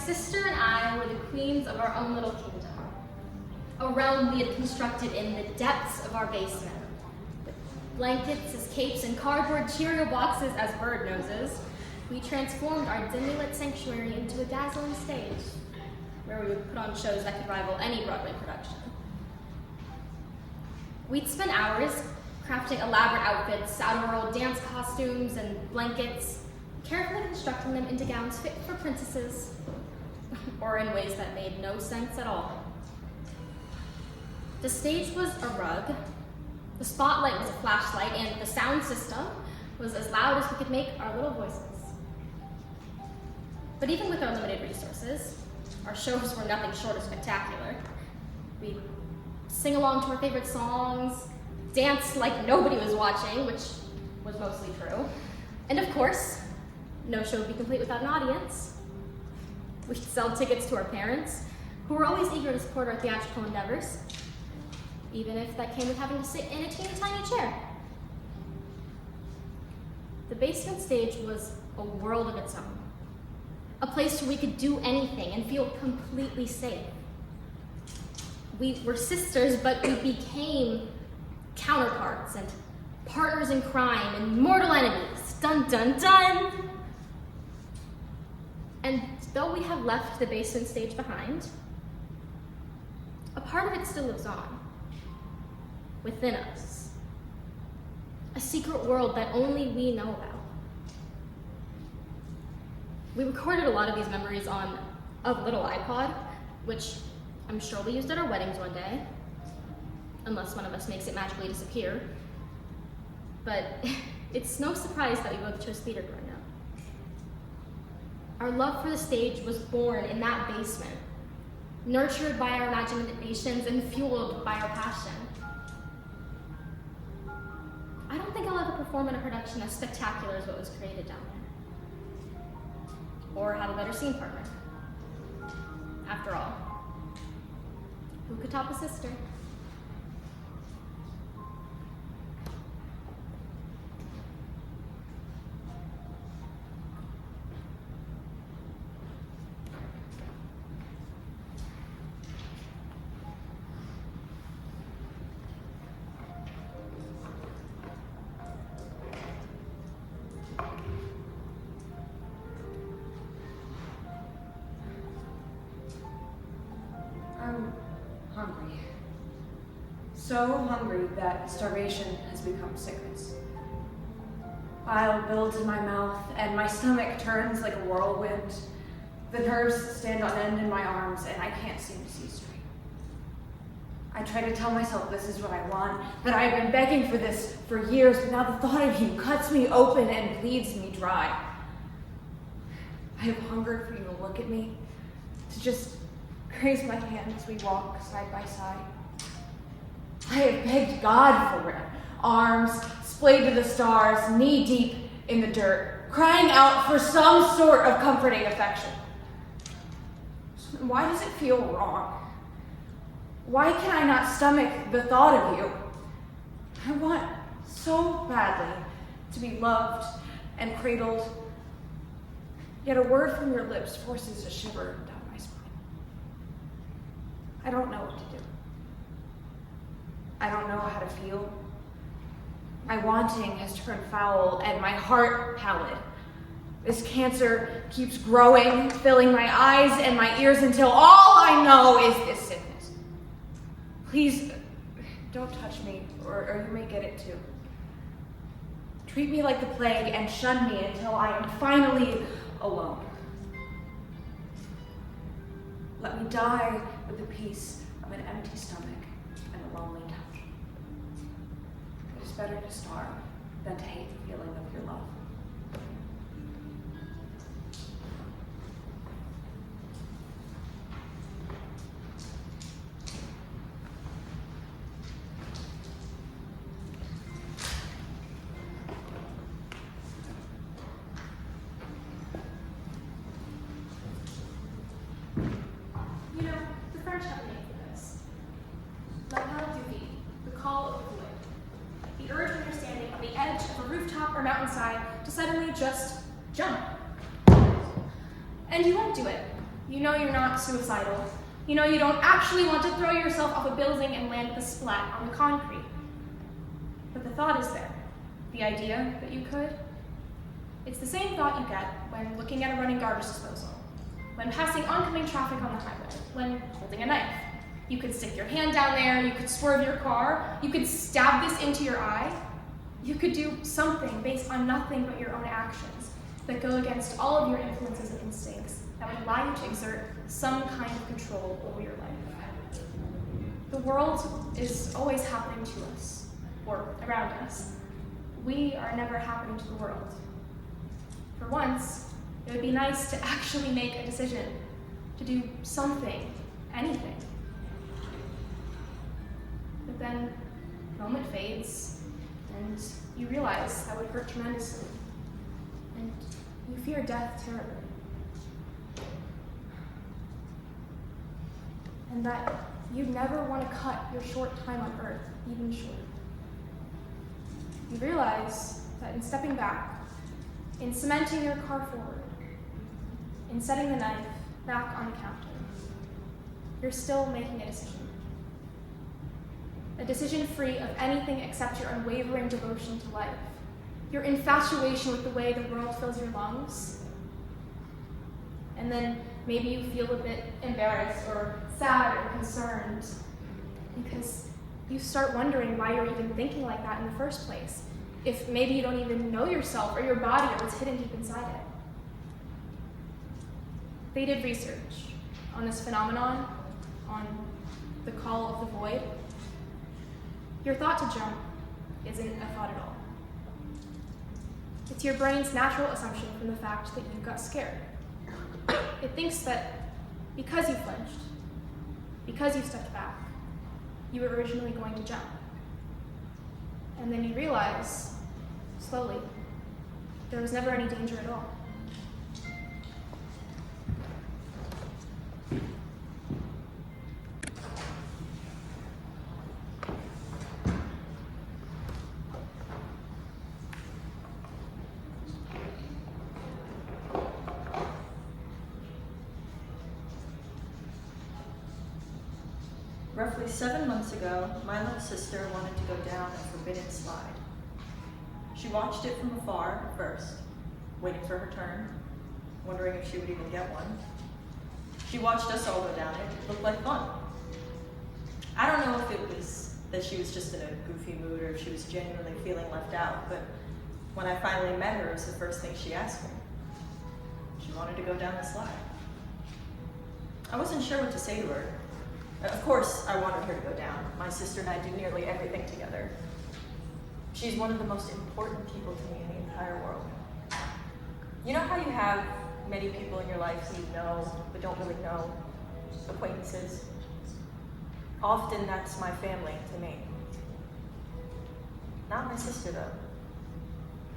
sister and I were the queens of our own little kingdom. A realm we had constructed in the depths of our basement. With blankets as capes and cardboard Cheerio boxes as bird noses, we transformed our dimly lit sanctuary into a dazzling stage, where we would put on shows that could rival any Broadway production. We'd spend hours crafting elaborate outfits out of our old dance costumes and blankets, carefully constructing them into gowns fit for princesses, or in ways that made no sense at all. The stage was a rug, the spotlight was a flashlight, and the sound system was as loud as we could make our little voices. But even with our limited resources, our shows were nothing short of spectacular. We'd sing along to our favorite songs, dance like nobody was watching, which was mostly true. And of course, no show would be complete without an audience. We'd sell tickets to our parents, who were always eager to support our theatrical endeavors, even if that came with having to sit in a teeny tiny chair. The basement stage was a world of its own, a place where we could do anything and feel completely safe. We were sisters, but we became counterparts and partners in crime and mortal enemies. Dun dun dun! And though we have left the basement stage behind, a part of it still lives on, within us. A secret world that only we know about. We recorded a lot of these memories on a little iPod, which I'm sure we used at our weddings one day, unless one of us makes it magically disappear. But it's no surprise that we both chose theater growing up. Our love for the stage was born in that basement, nurtured by our imaginations and fueled by our passion. I don't think I'll ever perform in a production as spectacular as what was created down there, or have a better scene partner. After all, who could top a sister? I'm hungry. So hungry that starvation has become sickness. Bile builds in my mouth and my stomach turns like a whirlwind. The nerves stand on end in my arms and I can't seem to see straight. I try to tell myself this is what I want, that I have been begging for this for years, but now the thought of you cuts me open and bleeds me dry. I have hungered for you to look at me, to just raise my hand as we walk side by side. I have begged God for it. Arms splayed to the stars, knee deep in the dirt, crying out for some sort of comforting affection. Why does it feel wrong? Why can I not stomach the thought of you? I want so badly to be loved and cradled, yet a word from your lips forces a shiver down my spine. I don't know what to do. I don't know how to feel. My wanting has turned foul and my heart pallid. This cancer keeps growing, filling my eyes and my ears until all I know is this sickness. Please don't touch me or you may get it too. Treat me like the plague and shun me until I am finally alone. Let me die with the peace of an empty stomach and a lonely touch. It is better to starve than to hate the feeling of your love. You know, the French have a name for this. L'appel du vide, the call of the void. The urge when you're standing on the edge of a rooftop or mountainside to suddenly just jump. And you won't do it, You know you're not suicidal. You know you don't actually want to throw yourself off a building and land with a splat on the concrete. But the thought is there. The idea that you could. It's the same thought you get when looking at a running garbage disposal, when passing oncoming traffic on the highway, when holding a knife. You could stick your hand down there, you could swerve your car, you could stab this into your eye. You could do something based on nothing but your own actions that go against all of your influences and instincts that would allow you to exert some kind of control over your life. The world is always happening to us, or around us. We are never happening to the world. For once, it would be nice to actually make a decision, to do something, anything. But then, the moment fades, and you realize that would hurt tremendously. And you fear death terribly. And that you never want to cut your short time on Earth even shorter. You realize that in stepping back, in cementing your car forward, in setting the knife back on the counter, you're still making a decision. A decision free of anything except your unwavering devotion to life, your infatuation with the way the world fills your lungs. And then maybe you feel a bit embarrassed or sad or concerned because you start wondering why you're even thinking like that in the first place, if maybe you don't even know yourself or your body or what's hidden deep inside it. They did research on this phenomenon, on the call of the void. Your thought to jump isn't a thought at all. It's your brain's natural assumption from the fact that you got scared. It thinks that because you flinched, because you stepped back, you were originally going to jump. And then you realize, slowly, there was never any danger at all. Roughly 7 months ago, my little sister wanted to go down a forbidden slide. She watched it from afar at first, waiting for her turn, wondering if she would even get one. She watched us all go down it. It looked like fun. I don't know if it was that she was just in a goofy mood or if she was genuinely feeling left out, but when I finally met her, it was the first thing she asked me. She wanted to go down the slide. I wasn't sure what to say to her. Of course, I wanted her to go down. My sister and I do nearly everything together. She's one of the most important people to me in the entire world. You know how you have many people in your life who you know, but don't really know, acquaintances? Often that's my family to me. Not my sister, though.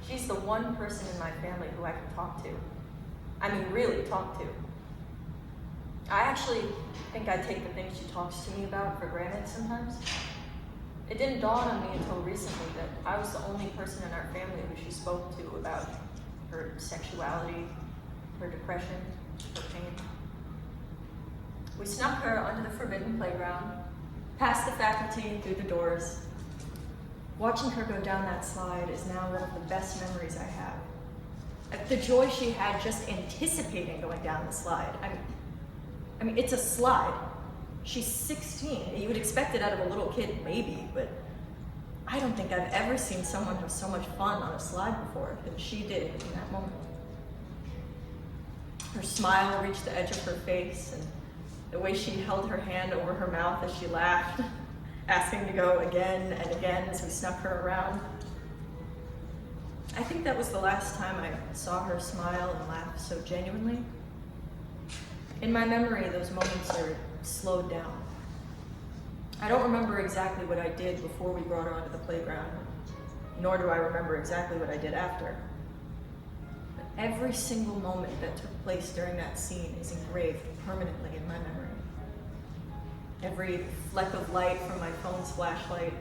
She's the one person in my family who I can talk to. I mean, really talk to. I actually think I take the things she talks to me about for granted sometimes. It didn't dawn on me until recently that I was the only person in our family who she spoke to about her sexuality, her depression, her pain. We snuck her onto the forbidden playground, past the faculty and through the doors. Watching her go down that slide is now one of the best memories I have. The joy she had just anticipating going down the slide. I mean, it's a slide. She's 16. You would expect it out of a little kid, maybe, but I don't think I've ever seen someone have so much fun on a slide before than she did in that moment. Her smile reached the edge of her face, and the way she held her hand over her mouth as she laughed, asking to go again and again as we snuck her around. I think that was the last time I saw her smile and laugh so genuinely. In my memory, those moments are slowed down. I don't remember exactly what I did before we brought her onto the playground, nor do I remember exactly what I did after. But every single moment that took place during that scene is engraved permanently in my memory. Every fleck of light from my phone's flashlight,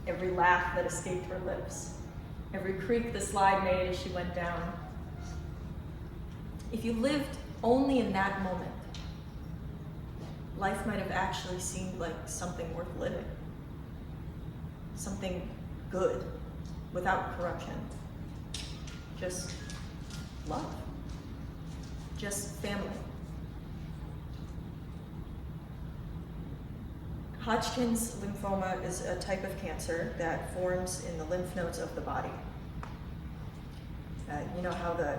every laugh that escaped her lips, every creak the slide made as she went down. If you lived only in that moment, life might have actually seemed like something worth living. Something good, without corruption. Just love. Just family. Hodgkin's lymphoma is a type of cancer that forms in the lymph nodes of the body. You know how the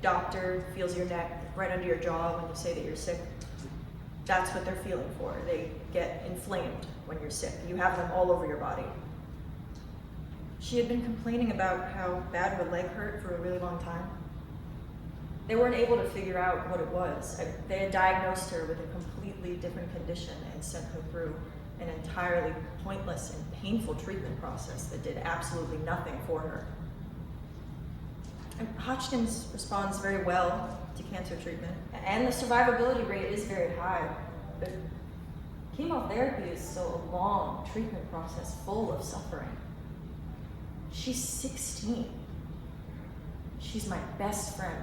doctor feels your neck right under your jaw when you say that you're sick? That's what they're feeling for. They get inflamed when you're sick. You have them all over your body. She had been complaining about how bad her leg hurt for a really long time. They weren't able to figure out what it was. They had diagnosed her with a completely different condition and sent her through an entirely pointless and painful treatment process that did absolutely nothing for her. And Hodgkin's responds very well to cancer treatment, and the survivability rate is very high, but chemotherapy is still a long treatment process full of suffering. She's 16. She's my best friend,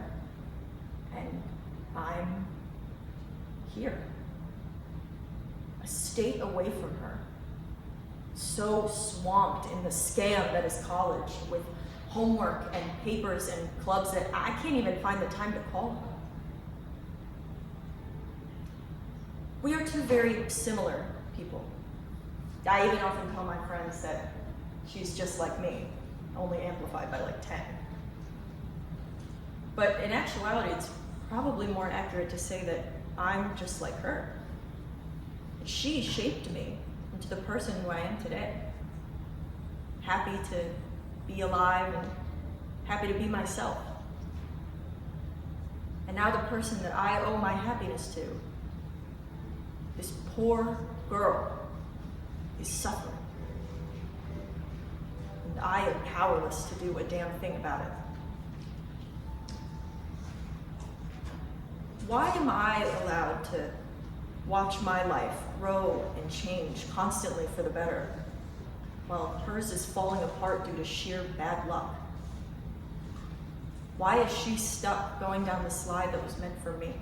and I'm here, a state away from her, so swamped in the scam that is college, with homework and papers and clubs that I can't even find the time to call her. We are two very similar people. I even often tell my friends that she's just like me, only amplified by like 10. But in actuality, it's probably more accurate to say that I'm just like her. She shaped me into the person who I am today. Happy to be alive and happy to be myself. And now the person that I owe my happiness to, this poor girl, is suffering. And I am powerless to do a damn thing about it. Why am I allowed to watch my life grow and change constantly for the better, while hers is falling apart due to sheer bad luck? Why is she stuck going down the slide that was meant for me?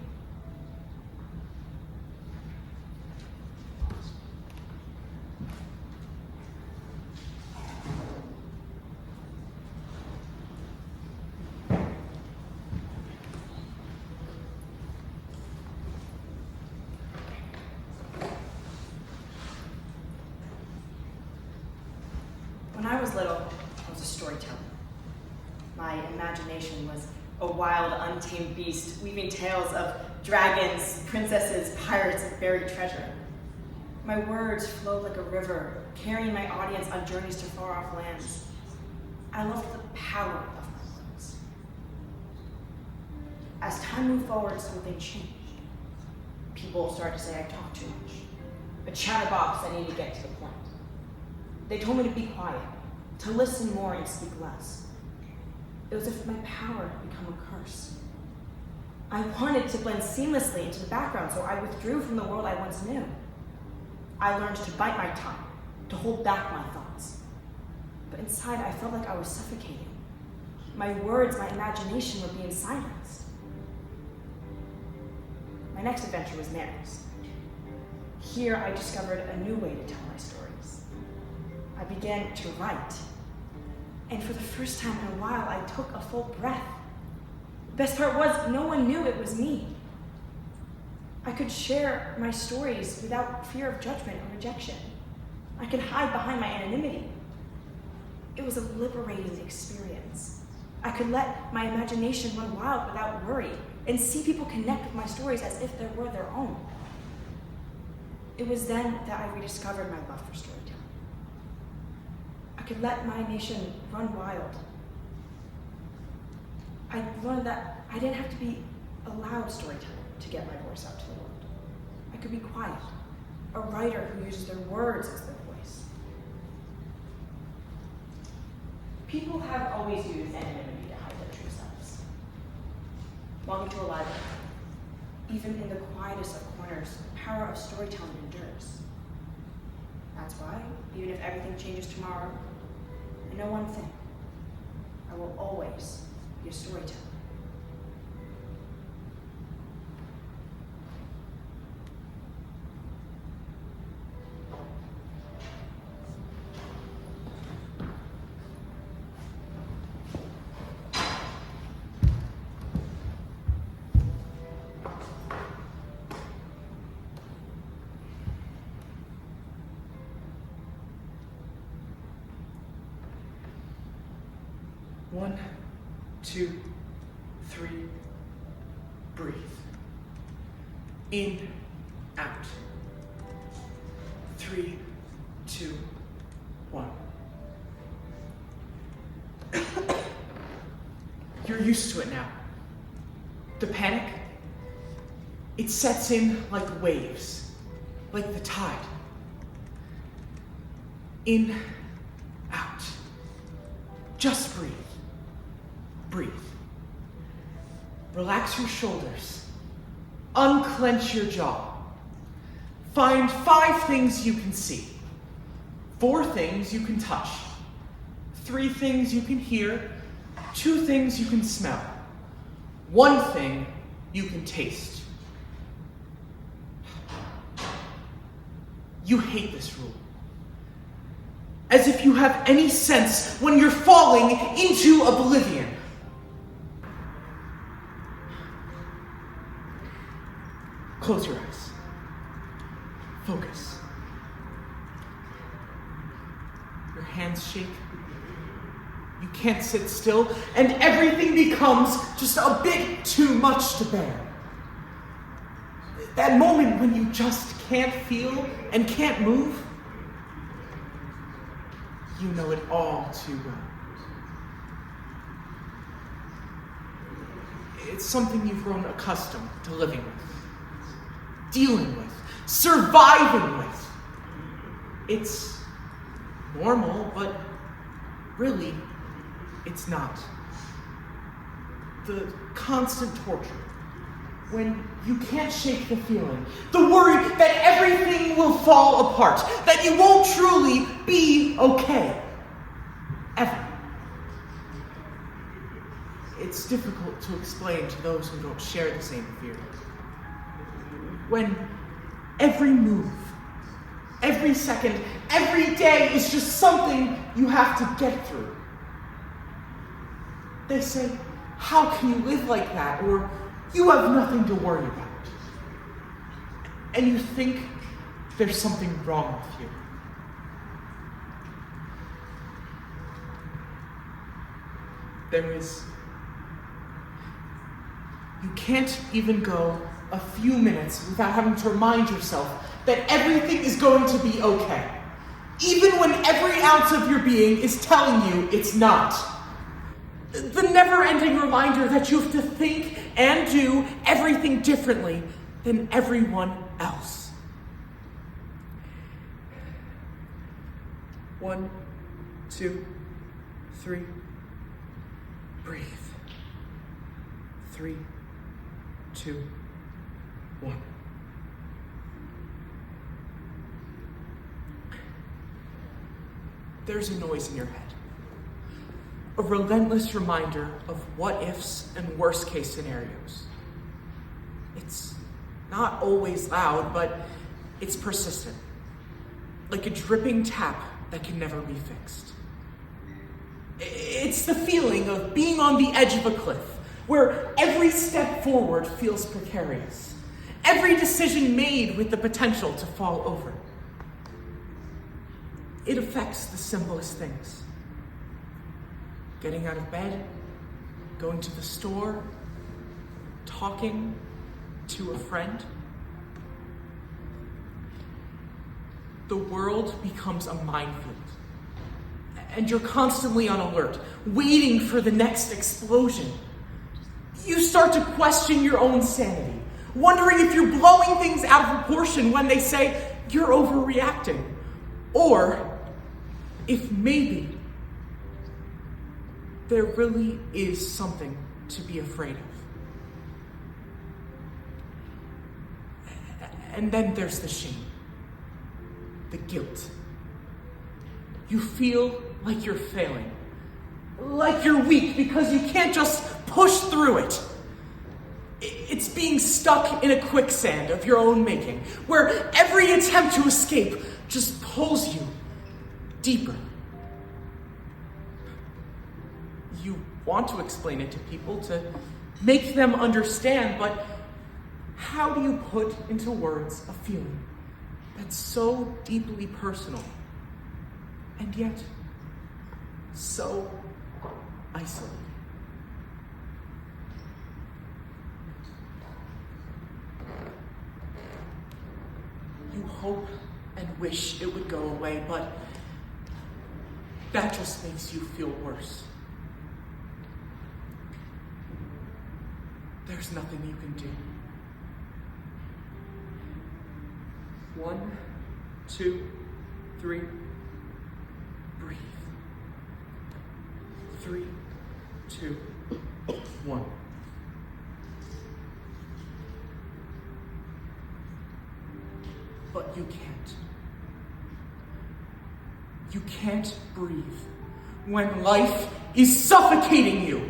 When I was little, I was a storyteller. My imagination was a wild, untamed beast, weaving tales of dragons, princesses, pirates, and buried treasure. My words flowed like a river, carrying my audience on journeys to far-off lands. I loved the power of my words. As time moved forward, something changed. People started to say I talk too much. A chatterbox, I need to get to the point. They told me to be quiet, to listen more and speak less. It was as if my power had become a curse. I wanted to blend seamlessly into the background, so I withdrew from the world I once knew. I learned to bite my tongue, to hold back my thoughts. But inside, I felt like I was suffocating. My words, my imagination were being silenced. My next adventure was Marist. Here, I discovered a new way to tell my stories. I began to write. And for the first time in a while, I took a full breath. The best part was, no one knew it was me. I could share my stories without fear of judgment or rejection. I could hide behind my anonymity. It was a liberating experience. I could let my imagination run wild without worry and see people connect with my stories as if they were their own. It was then that I rediscovered my love for storytelling. I could let my nation run wild. I learned that I didn't have to be a loud storyteller to get my voice out to the world. I could be quiet, a writer who uses their words as their voice. People have always used anonymity to hide their true selves. Walking to a library, even in the quietest of corners, the power of storytelling endures. That's why, even if everything changes tomorrow, I know one thing: I will always be a storyteller. 1, 2, 3, breathe. In, out. 3, 2, 1. You're used to it now. The panic, it sets in like waves, like the tide. In, out. Just breathe. Breathe. Relax your shoulders. Unclench your jaw. Find 5 things you can see. 4 things you can touch. 3 things you can hear. 2 things you can smell. 1 thing you can taste. You hate this rule. As if you have any sense when you're falling into oblivion. Close your eyes. Focus. Your hands shake. You can't sit still, and everything becomes just a bit too much to bear. That moment when you just can't feel and can't move, you know it all too well. It's something you've grown accustomed to living with, dealing with, surviving with. It's normal, but really, it's not. The constant torture, when you can't shake the feeling, the worry that everything will fall apart, that you won't truly be okay, ever. It's difficult to explain to those who don't share the same fear. When every move, every second, every day is just something you have to get through. They say, how can you live like that? Or you have nothing to worry about. And you think there's something wrong with you. There is. You can't even go a few minutes without having to remind yourself that everything is going to be okay. Even when every ounce of your being is telling you it's not. The never-ending reminder that you have to think and do everything differently than everyone else. 1, 2, 3, breathe. 3, 2, 1. There's a noise in your head. A relentless reminder of what-ifs and worst-case scenarios. It's not always loud, but it's persistent. Like a dripping tap that can never be fixed. It's the feeling of being on the edge of a cliff, where every step forward feels precarious. Every decision made with the potential to fall over. It affects the simplest things. Getting out of bed, going to the store, talking to a friend. The world becomes a minefield, and you're constantly on alert, waiting for the next explosion. You start to question your own sanity, wondering if you're blowing things out of proportion when they say you're overreacting, or if maybe there really is something to be afraid of. And then there's the shame, the guilt. You feel like you're failing, like you're weak because you can't just push through it. It's being stuck in a quicksand of your own making, where every attempt to escape just pulls you deeper. You want to explain it to people to make them understand, but how do you put into words a feeling that's so deeply personal and yet so isolated. You hope and wish it would go away, but that just makes you feel worse. There's nothing you can do. 1, 2, 3. Breathe. 3, 2, 1. But you can't. You can't breathe when life is suffocating you.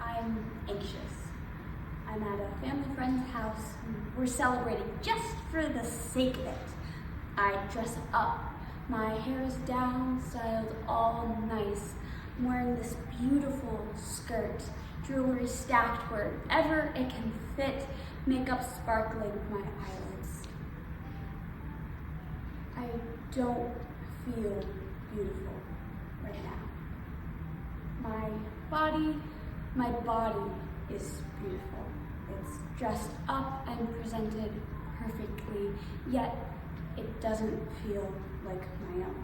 I'm anxious. I'm at a family friend's house. We're celebrating just for the sake of it. I dress up. My hair is down, styled all nice. I'm wearing this beautiful skirt, jewelry stacked wherever it can fit, makeup sparkling my eyelids. I don't feel beautiful right now. My body is beautiful. It's dressed up and presented perfectly, yet it doesn't feel like my own.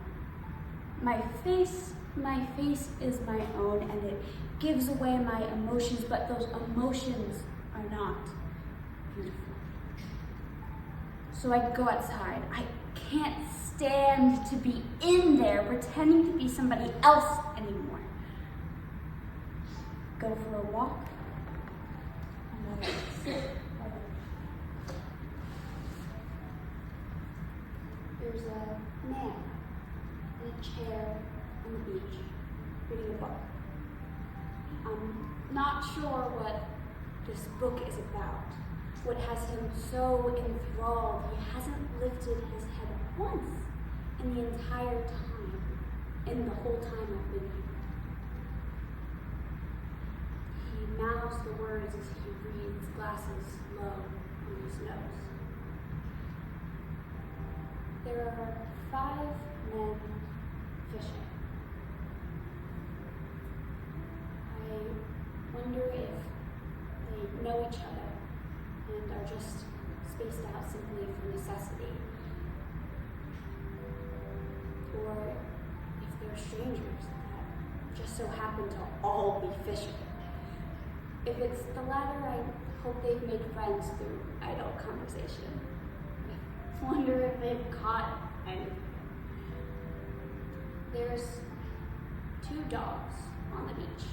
My face is my own, and it gives away my emotions, but those emotions are not beautiful. So I go outside. I can't stand to be in there pretending to be somebody else anymore. Go for a walk. And I sit. There's a man in a chair on the beach reading a book. I'm not sure what this book is about, what has him so enthralled. He hasn't lifted his head once in the entire time, in the whole time I've been here. He mouths the words as he reads, glasses low on his nose. There are 5 men fishing. I wonder if they know each other and are just spaced out simply for necessity. Or if they're strangers that just so happen to all be fishing. If it's the latter, I hope they've made friends through idle conversation. I wonder if they've caught anything. There's 2 dogs on the beach,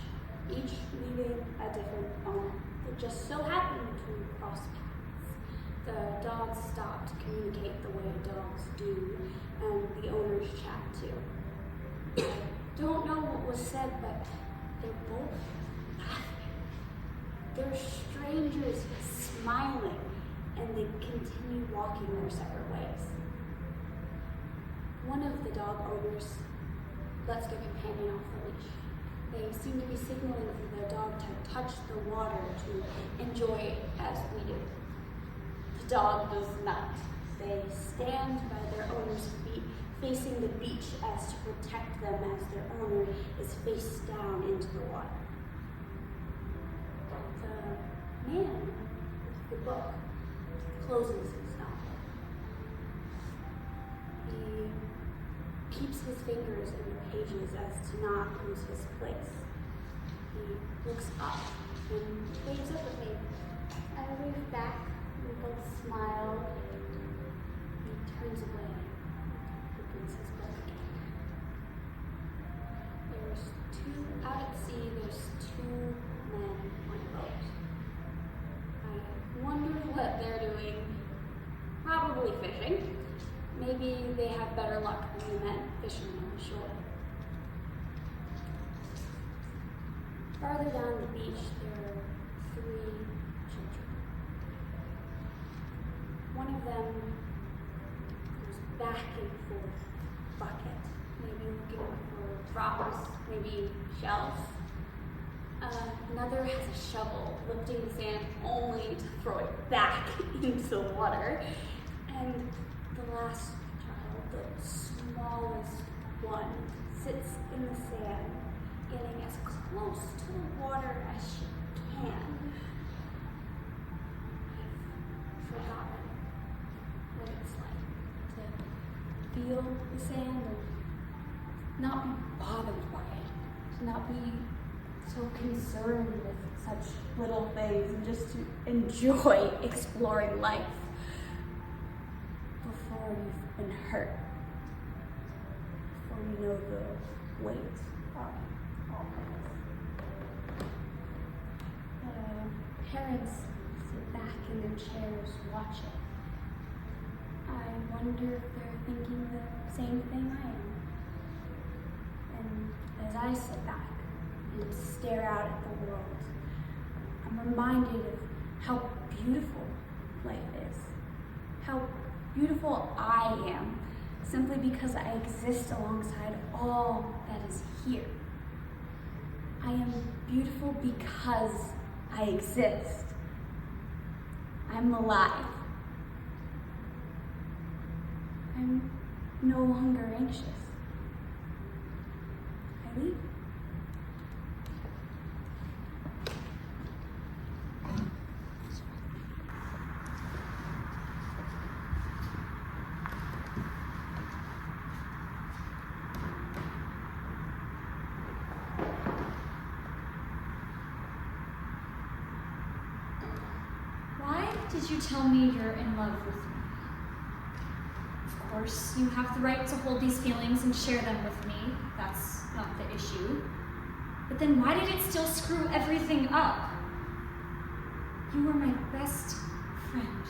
each leading a different owner. They just so happened to cross paths. The dogs stop to communicate the way dogs do, and the owners chat too. I don't know what was said, but they're both laughing. They're strangers smiling, and they continue walking their separate ways. One of the dog owners lets their companion off the leash. They seem to be signaling for the dog to touch the water to enjoy it as we do. The dog does not. They stand by their owner's feet, facing the beach as to protect them as their owner is face down into the water. The man with the book closes his novel. He keeps his fingers in the pages as to not lose his place. He looks up and waves up at me. I wave back, we both smile. He turns away, opens his book again. Out at sea, there's 2 men on a boat. I wonder what they're doing. Probably fishing. Maybe they have better luck than the men fishing on the shore. Farther down the beach, there are 3 children. 1 of them back and forth bucket, maybe looking for rocks, maybe shells. Another has a shovel, lifting the sand only to throw it back into the water. And the last child, the smallest one, sits in the sand, getting as close to the water as she can. I've forgotten what it's like to feel the sand and not be bothered by it, to not be so concerned with such little things and just to enjoy exploring life before you've been hurt, before you know the weight of all things. Parents sit back in their chairs watching. I wonder if they're thinking the same thing I am. And as I sit back and stare out at the world, I'm reminded of how beautiful life is, how beautiful I am, simply because I exist alongside all that is here. I am beautiful because I exist. I'm alive. I'm no longer anxious. I leave. Did you tell me you're in love with me? Of course, you have the right to hold these feelings and share them with me. That's not the issue. But then why did it still screw everything up? You were my best friend.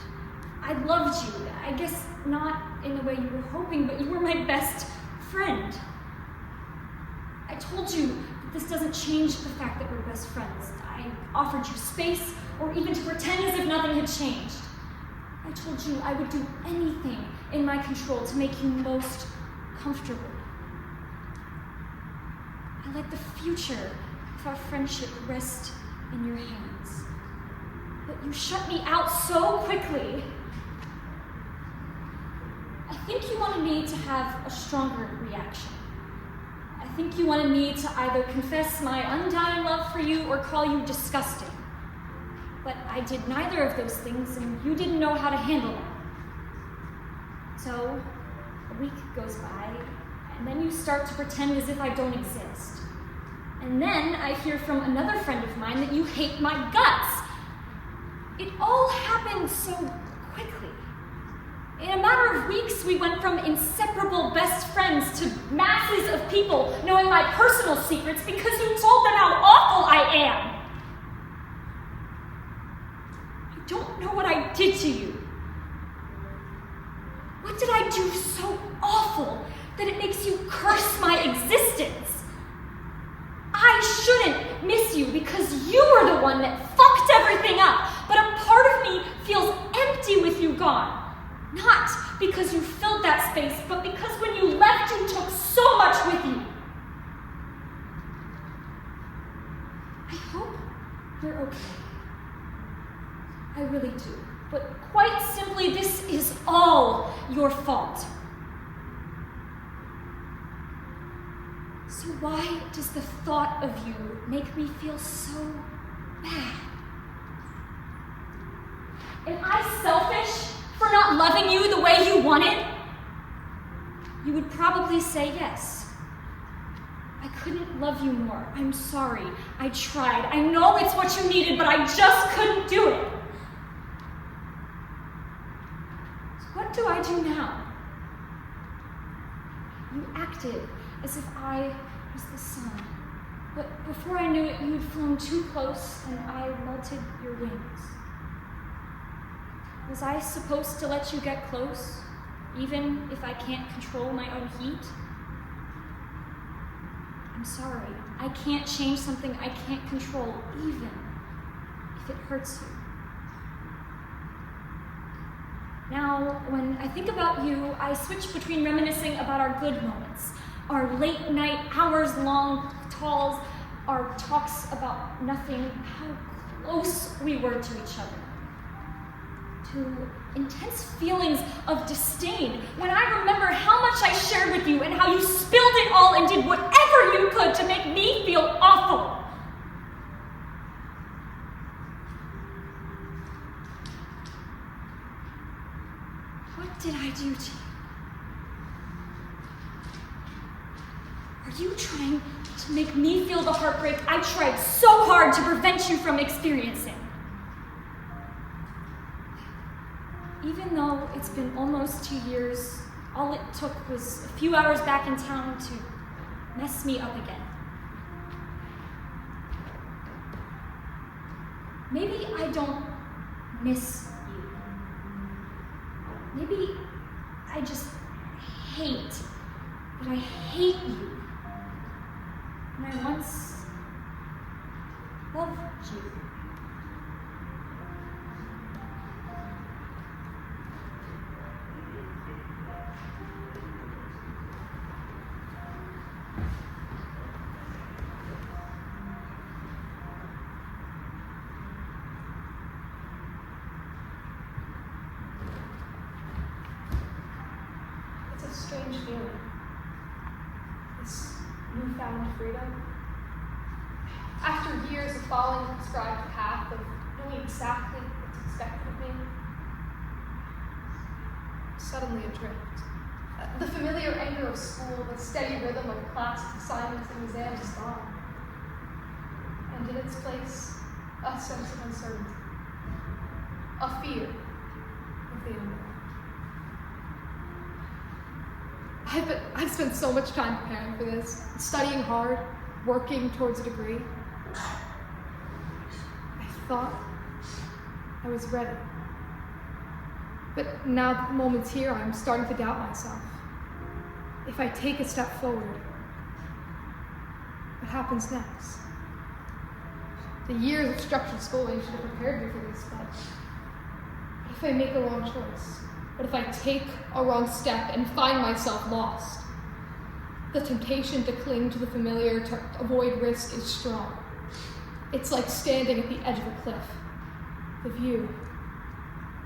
I loved you. I guess not in the way you were hoping, but you were my best friend. I told you that this doesn't change the fact that we're best friends. I offered you space, or even to pretend as if nothing had changed. I told you I would do anything in my control to make you most comfortable. I let the future of our friendship rest in your hands. But you shut me out so quickly. I think you wanted me to have a stronger reaction. I think you wanted me to either confess my undying love for you or call you disgusting. But I did neither of those things, and you didn't know how to handle them. So, a week goes by, and then you start to pretend as if I don't exist. And then I hear from another friend of mine that you hate my guts. It all happened so quickly. In a matter of weeks, we went from inseparable best friends to masses of people knowing my personal secrets because you told them how awful I am. I don't know what I did to you. What did I do so awful that it makes you curse my existence? I shouldn't miss you because you were the one that fucked everything up, but a part of me feels empty with you gone. Not because you filled that space, but because when you left, you took so much with you. I hope you're okay. I really do. But quite simply, this is all your fault. So why does the thought of you make me feel so bad? Am I selfish for not loving you the way you wanted? You would probably say yes. I couldn't love you more. I'm sorry. I tried. I know it's what you needed, but I just couldn't do it. So what do I do now? You acted as if I was the sun. But before I knew it, you had flown too close and I melted your wings. Was I supposed to let you get close, even if I can't control my own heat? I'm sorry. I can't change something I can't control, even if it hurts you. Now, when I think about you, I switch between reminiscing about our good moments, our late night, hours-long calls, our talks about nothing, how close we were to each other, to intense feelings of disdain when I remember how much I shared with you and how you spilled it all and did whatever you could to make me feel awful. What did I do to you? Are you trying to make me feel the heartbreak I tried so hard to prevent you from experiencing? Even though it's been almost 2 years, all it took was a few hours back in town to mess me up again. Maybe I don't miss you. Maybe I just hate that I hate you. And I once loved you. It's a strange feeling. This newfound freedom. After years of following the prescribed path, of knowing exactly what's expected of me, suddenly adrift. The familiar anger of school, the steady rhythm of classes, assignments, and exams is gone. And in its place, a sense of uncertainty, a fear of the unknown. I've spent so much time preparing for this, studying hard, working towards a degree. I thought I was ready. But now that the moment's here, I'm starting to doubt myself. If I take a step forward, what happens next? The years of structured schooling should have prepared me for this, but what if I make a wrong choice? What if I take a wrong step and find myself lost? The temptation to cling to the familiar, to avoid risk, is strong. It's like standing at the edge of a cliff. The view,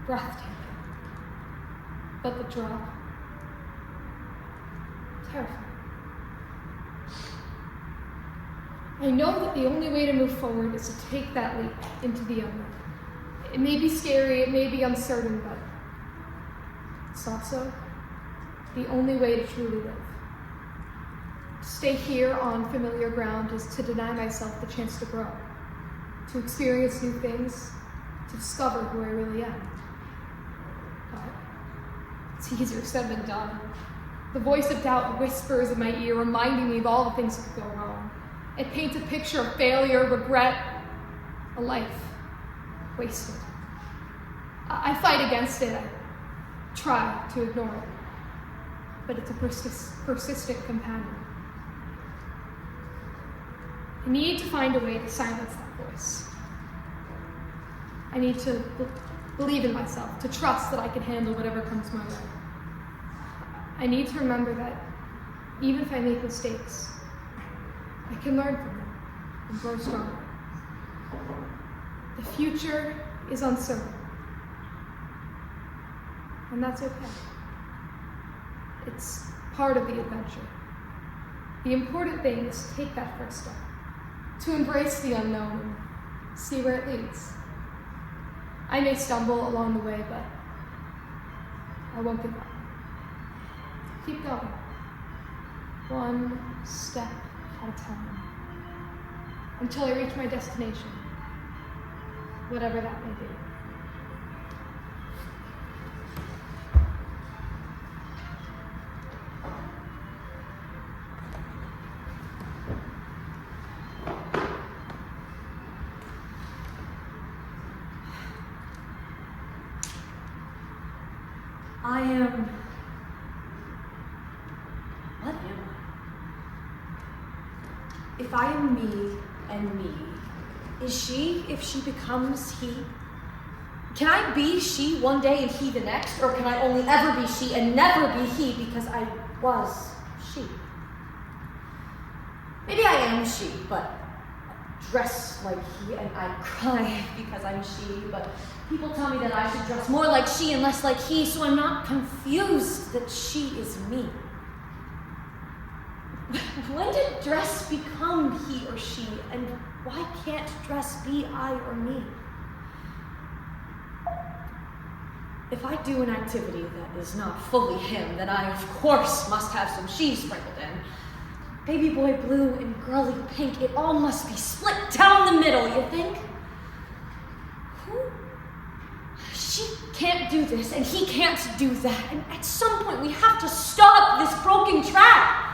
breathtaking. But the drop, terrifying. I know that the only way to move forward is to take that leap into the unknown. It may be scary, it may be uncertain, but it's also the only way to truly live. To stay here on familiar ground is to deny myself the chance to grow, to experience new things, to discover who I really am. But it's easier said than done. The voice of doubt whispers in my ear, reminding me of all the things that could go wrong. It paints a picture of failure, regret, a life wasted. I fight against it. I try to ignore it. But it's a persistent companion. I need to find a way to silence that voice. I need to believe in myself, to trust that I can handle whatever comes my way. I need to remember that even if I make mistakes, I can learn from them and grow stronger. The future is uncertain, and that's okay. It's part of the adventure. The important thing is to take that first step, to embrace the unknown and see where it leads. I may stumble along the way, but I won't give up. Keep going, one step at a time, until I reach my destination, whatever that may be. I am... What am I? If I am me and me, is she if she becomes he? Can I be she one day and he the next? Or can I only ever be she and never be he because I was she? Maybe I am she, but I dress like he, and I cry because I'm she, but people tell me that I should dress more like she and less like he, so I'm not confused that she is me. When did dress become he or she, and why can't dress be I or me? If I do an activity that is not fully him, then I, of course, must have some she sprinkled in. Baby boy blue and girly pink, it all must be split down the middle, you think? She can't do this, and he can't do that, and at some point we have to stop this broken track.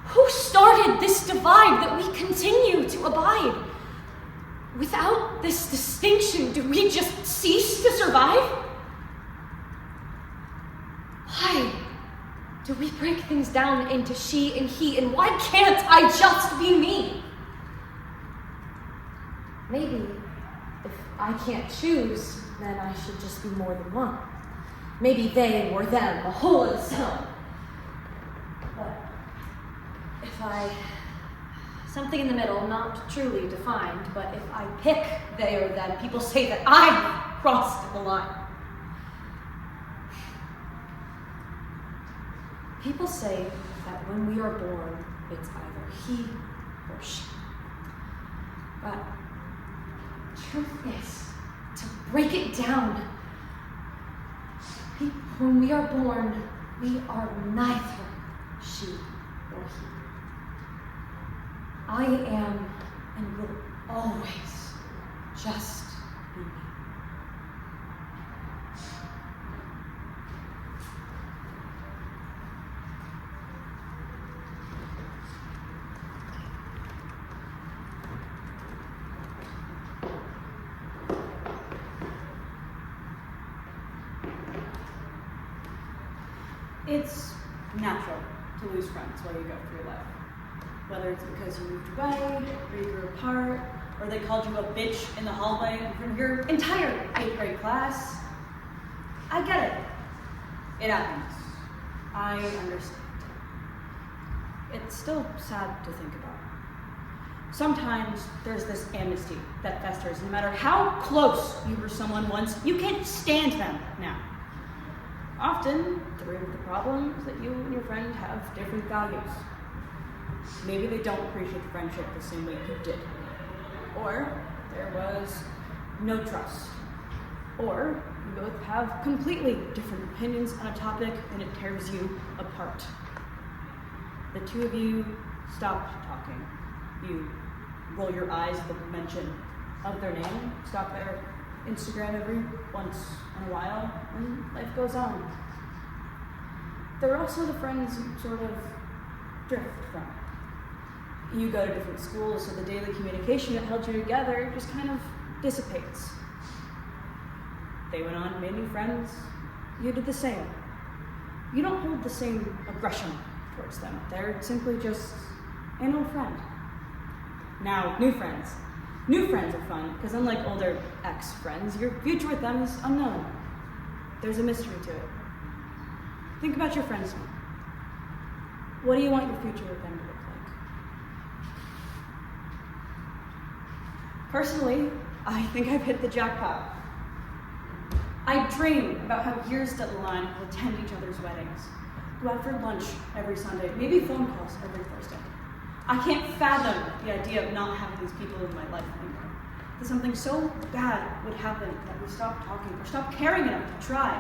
Who started this divide that we continue to abide? Without this distinction, do we just cease to survive? Why do we break things down into she and he, and why can't I just be me? Maybe if I can't choose, then I should just be more than one. Maybe they or them, a whole of the self. But if I, something in the middle, not truly defined, but if I pick they or them, people say that I've crossed the line. People say that when we are born, it's either he or she. But the truth is, to break it down, when we are born, we are neither she or he. I am and will always just be me. It's natural to lose friends while you go through life. Whether it's because you moved away, or you grew apart, or they called you a bitch in the hallway from your entire 8th grade class. I get it. It happens. I understand. It's still sad to think about. Sometimes there's this amnesty that festers. No matter how close you were someone once, you can't stand them now. Often, the root of the problem is that you and your friend have different values. Maybe they don't appreciate the friendship the same way you did. Or there was no trust. Or you both have completely different opinions on a topic and it tears you apart. The two of you stop talking. You roll your eyes at the mention of their name, stalk their Instagram every once in a while, and life goes on. There are also the friends you sort of drift from. You go to different schools, so the daily communication that held you together just kind of dissipates. They went on and made new friends. You did the same. You don't hold the same aggression towards them. They're simply just an old friend. Now, new friends. New friends are fun, because unlike older ex-friends, your future with them is unknown. There's a mystery to it. Think about your friends now. What do you want your future with them to look like? Personally, I think I've hit the jackpot. I dream about how years down the line we'll attend each other's weddings, go out for lunch every Sunday, maybe phone calls every Thursday. I can't fathom the idea of not having these people in my life anymore. That something so bad would happen that we stop talking or stop caring enough to try.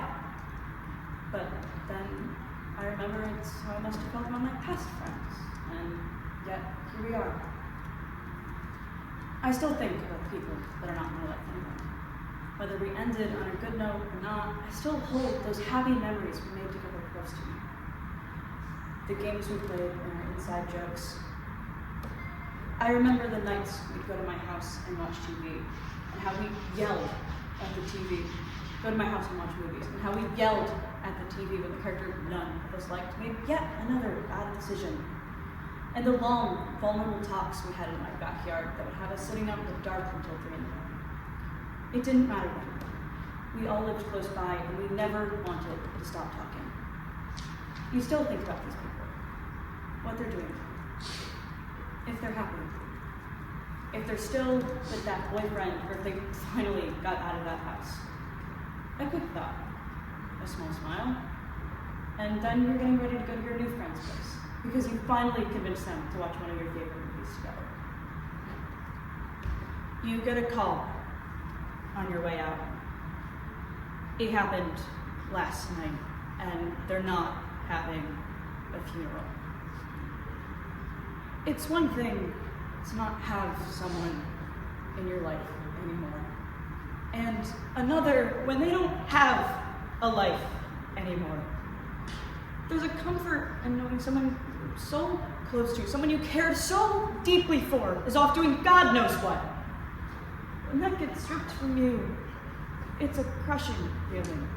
But then I remember it's how I must have felt about my past friends, and yet here we are. I still think about the people that are not in my life anymore. Whether we ended on a good note or not, I still hold those happy memories we made together close to me. The games we played and our inside jokes. I remember the nights we'd go to my house and watch TV, and how we yelled at the TV. Go to my house and watch movies, and how we yelled at the TV when the character none of us liked made yet another bad decision. And the long, vulnerable talks we had in my backyard that would have us sitting out in the dark until 3 in the morning. It didn't matter then. We all lived close by, and we never wanted to stop talking. You still think about these people, what they're doing, if they're happy, if they're still with that boyfriend, or if they finally got out of that house. A quick thought, a small smile, and then you're getting ready to go to your new friend's place, because you finally convinced them to watch one of your favorite movies together. You get a call on your way out. It happened last night, and they're not having a funeral. It's one thing to not have someone in your life anymore, and another when they don't have a life anymore. There's a comfort in knowing someone so close to you, someone you cared so deeply for, is off doing God knows what. When that gets stripped from you, it's a crushing feeling.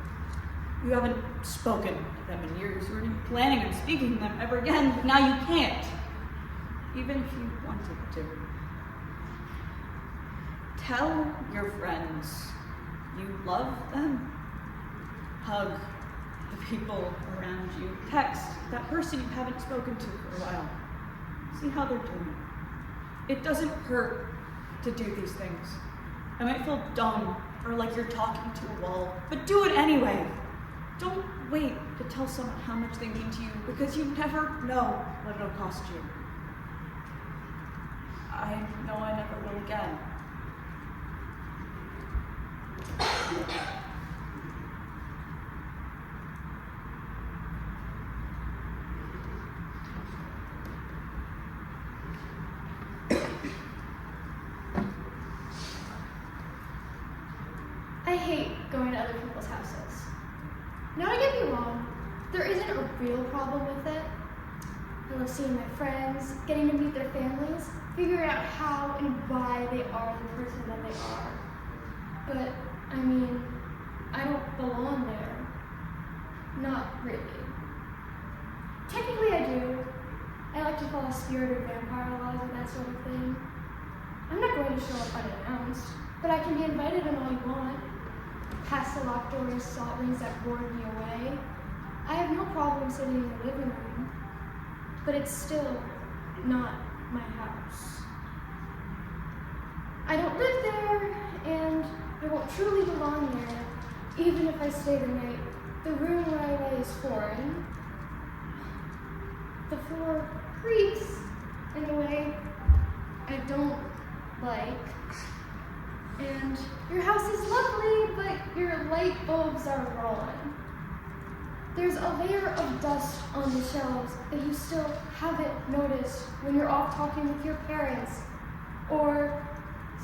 You haven't spoken to them in years. You weren't planning on speaking to them ever again, but now you can't, even if you wanted to. Tell your friends you love them. Hug the people around you. Text that person you haven't spoken to for a while. See how they're doing. It doesn't hurt to do these things. It might feel dumb or like you're talking to a wall, but do it anyway. Don't wait to tell someone how much they mean to you, because you never know what it'll cost you. I know I never will again. I hate going to other people's houses. Now, don't get me wrong, there isn't a real problem with it. I love seeing my friends, getting to meet their families, figuring out how and why they are the person that they are. But, I mean, I don't belong there. Not really. Technically I do. I like to follow spirit or vampire laws and that sort of thing. I'm not going to show up unannounced, but I can be invited in all you want. Past the locked doors, salt rings that ward me away. I have no problem sitting in the living room, but it's still not my house. I don't live there, and I won't truly belong there, even if I stay the night. The room where I lay is foreign. The floor creaks in a way I don't like. And your house is lovely, but your light bulbs are rolling. There's a layer of dust on the shelves that you still haven't noticed when you're off talking with your parents, or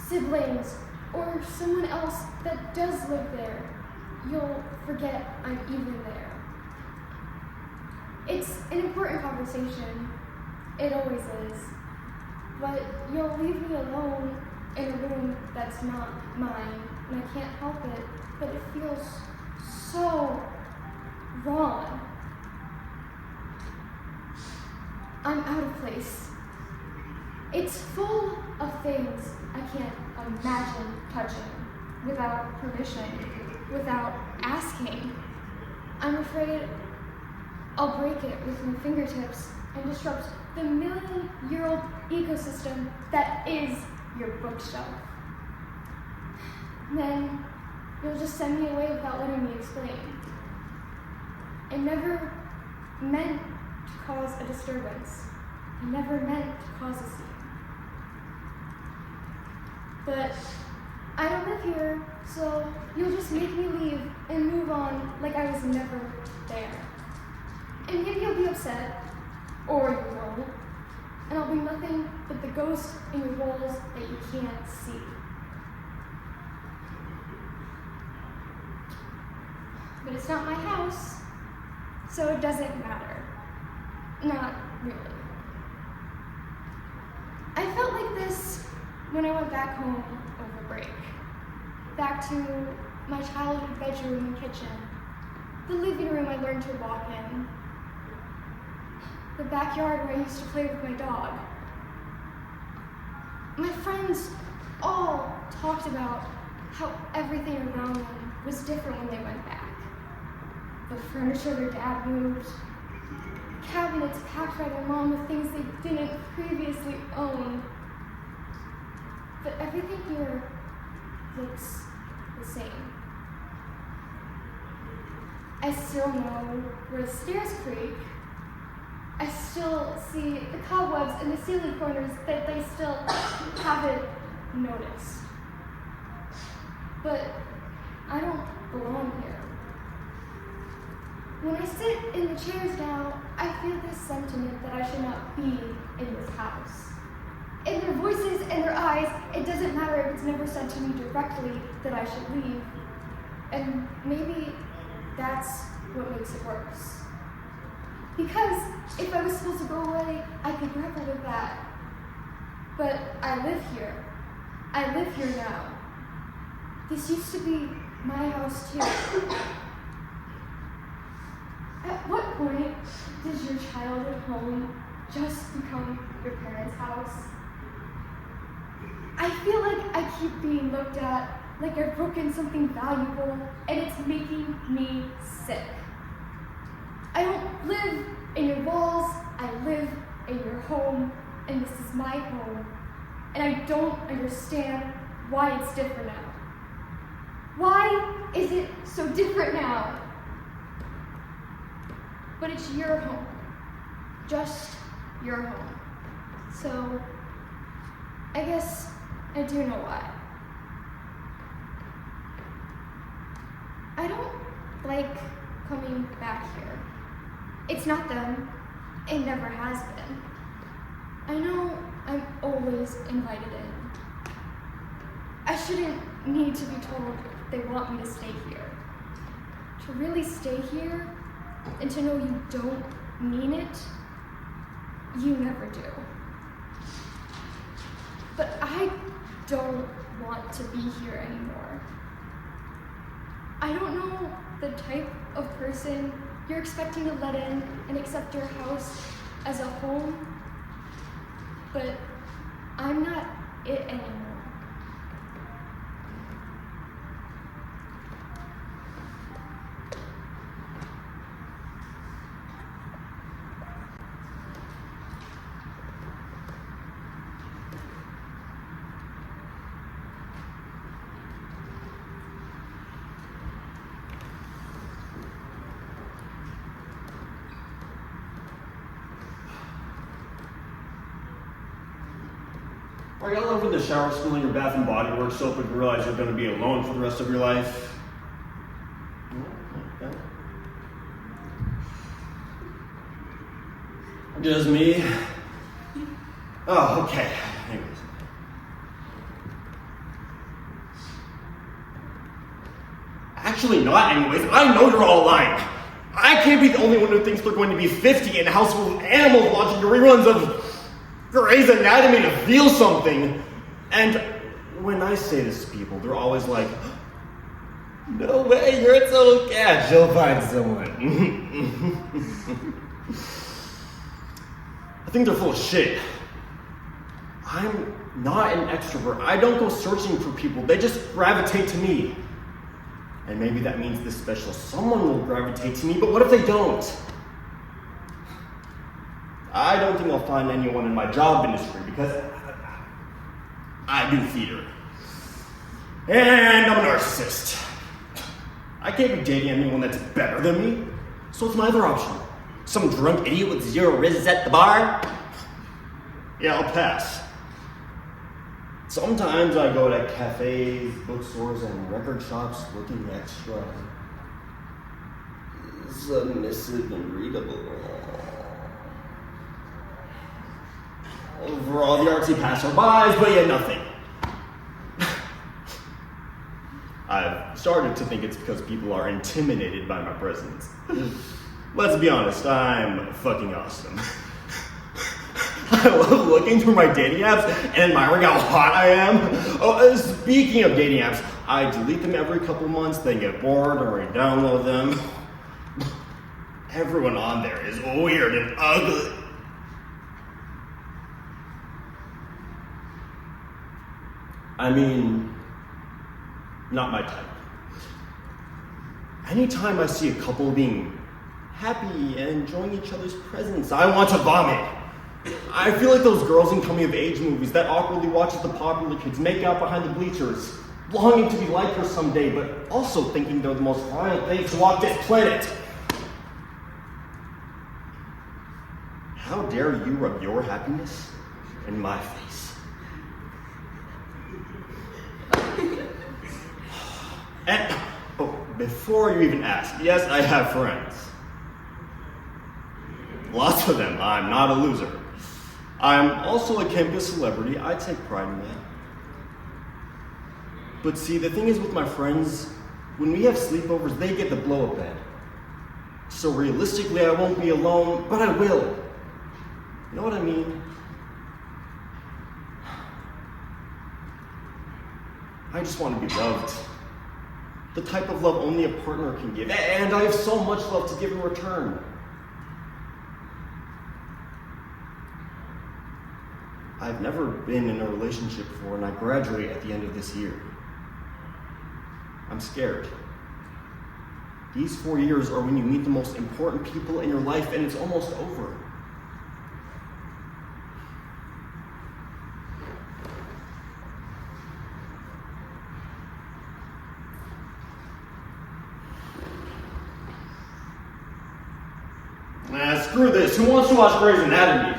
siblings, or someone else that does live there. You'll forget I'm even there. It's an important conversation. It always is. But you'll leave me alone in a room that's not mine, and I can't help it, but it feels so wrong. I'm out of place. It's full of things I can't imagine touching without permission, without asking. I'm afraid I'll break it with my fingertips and disrupt the million-year-old ecosystem that is your bookshelf. Then you'll just send me away without letting me explain. I never meant to cause a disturbance. I never meant to cause a scene. But I don't live here, so you'll just make me leave and move on like I was never there. And maybe you'll be upset, or you won't, and I'll be nothing but the ghost in your walls that you can't see. But it's not my house, so it doesn't matter. Not really. I felt like this when I went back home over break. Back to my childhood bedroom and kitchen. The living room I learned to walk in. The backyard where I used to play with my dog. My friends all talked about how everything around them was different when they went back. The furniture their dad moved, cabinets packed by their mom with things they didn't previously own. But everything here looks the same. I still know where the stairs creak. I still see the cobwebs in the ceiling corners that they still haven't noticed. But I don't belong here. When I sit in the chairs now, I feel this sentiment that I should not be in this house. In their voices and their eyes, it doesn't matter if it's never said to me directly that I should leave. And maybe that's what makes it worse. Because if I was supposed to go away, I could grapple with that. But I live here. I live here now. This used to be my house too. At what point does your childhood home just become your parents' house? I feel like I keep being looked at like I've broken something valuable, and it's making me sick. I don't live in your walls, I live in your home, and this is my home. And I don't understand why it's different now. Why is it so different now? But it's your home. Just your home. So, I guess I do know why. I don't like coming back here. It's not them. It never has been. I know I'm always invited in. I shouldn't need to be told they want me to stay here. To really stay here and to know you don't mean it, you never do. But I don't want to be here anymore. I don't know the type of person you're expecting to let in and accept your house as a home, but I'm not it anymore. Are y'all over in the shower spilling your Bath and Body Works soap and realize you're going to be alone for the rest of your life? Okay. Just me? Oh, okay. Anyways. Actually not anyways. I know you're all lying. I can't be the only one who thinks they're going to be 50 in a house full of animals watching the reruns of Grey's Anatomy to feel something. And when I say this to people, they're always like, no way, you're a total catch. You'll find someone. I think they're full of shit. I'm not an extrovert. I don't go searching for people. They just gravitate to me. And maybe that means this special someone will gravitate to me, but what if they don't? I don't think I'll find anyone in my job industry because I do theater. And I'm a narcissist. I can't be dating anyone that's better than me. So what's my other option? Some drunk idiot with 0 riz at the bar? Yeah, I'll pass. Sometimes I go to cafes, bookstores, and record shops looking extra submissive and readable. For all the artsy passerbys, but yet nothing. I've started to think it's because people are intimidated by my presence. Let's be honest, I'm fucking awesome. I love looking through my dating apps and admiring how hot I am. Oh, speaking of dating apps, I delete them every couple months, then get bored or I download them. Everyone on there is weird and ugly. I mean, not my type. Anytime I see a couple being happy and enjoying each other's presence, I want to vomit. I feel like those girls in coming-of-age movies that awkwardly watches the popular kids make out behind the bleachers, longing to be like her someday, but also thinking they're the most vile things to walk this planet. How dare you rub your happiness in my face? And, before you even ask, yes, I have friends. Lots of them. I'm not a loser. I'm also a campus celebrity. I take pride in that. But see, the thing is with my friends, when we have sleepovers, they get the blow-up bed. So realistically, I won't be alone, but I will. You know what I mean? I just want to be loved. The type of love only a partner can give. And I have so much love to give in return. I've never been in a relationship before, and I graduate at the end of this year. I'm scared. These 4 years are when you meet the most important people in your life, and it's almost over. Screw this. Who wants to watch Grey's Anatomy?